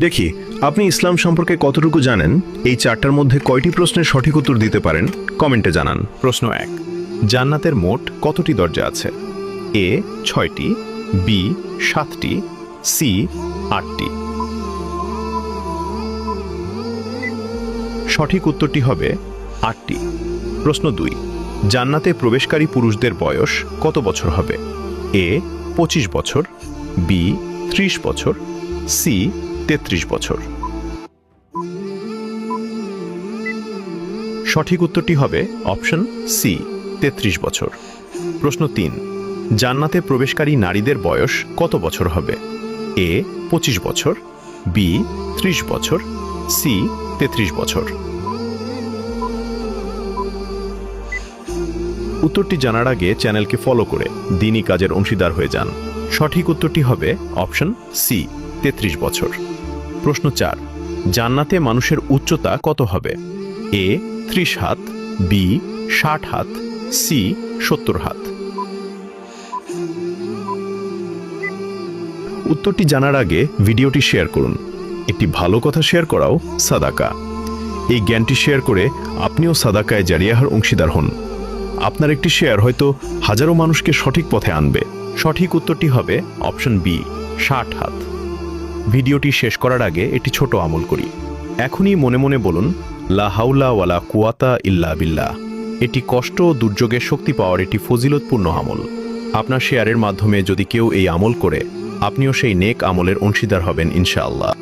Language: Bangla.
দেখি আপনি ইসলাম সম্পর্কে কতটুকু জানেন। এই চারটার মধ্যে কয়টি প্রশ্নের সঠিক উত্তর দিতে পারেন কমেন্টে জানান। প্রশ্ন 1, জান্নাতের মোট কতটি দরজা আছে? এ 6টি, বি 7টি, সি 8টি। সঠিক উত্তরটি হবে 8টি। প্রশ্ন 2, জান্নাতে প্রবেশকারী পুরুষদের বয়স কত বছর হবে? এ 25 বছর, বি 30 বছর, সি 33 বছর। সঠিক উত্তরটি হবে অপশন সি 33 বছর। প্রশ্ন 3, জান্নাতে প্রবেশকারী নারীদের বয়স কত বছর হবে? এ 25 বছর, বি 30 বছর, সি 33 বছর। উত্তরটি জানার আগে চ্যানেলকে ফলো করে দিনই কাজের অংশীদার হয়ে যান। সঠিক উত্তরটি হবে অপশন সি 33 বছর। প্রশ্ন 4, জান্নাতে মানুষের উচ্চতা কত হবে? এ 30 হাত, বি 60 হাত, সি 70 হাত। উত্তরটি জানার আগে ভিডিওটি শেয়ার করুন। একটি ভালো কথা শেয়ার করাও সাদাকা। এই জ্ঞানটি শেয়ার করে আপনিও সাদাকায় জারিয়াহার অংশীদার হন। আপনার একটি শেয়ার হয়তো হাজারো মানুষকে সঠিক পথে আনবে। সঠিক উত্তরটি হবে অপশন বি 60 হাত। ভিডিওটি শেষ করার আগে একটি ছোট আমল করি। এখনই মনে মনে বলুন, লা হাওলা ওয়ালা কুওয়াতা ইল্লা বিল্লাহ। এটি কষ্ট ও দুর্যোগে শক্তি পাওয়ার একটি ফজিলতপূর্ণ আমল। আপনার শেয়ারের মাধ্যমে যদি কেউ এই আমল করে, আপনিও সেই নেক আমলের অংশীদার হবেন ইনশাআল্লাহ।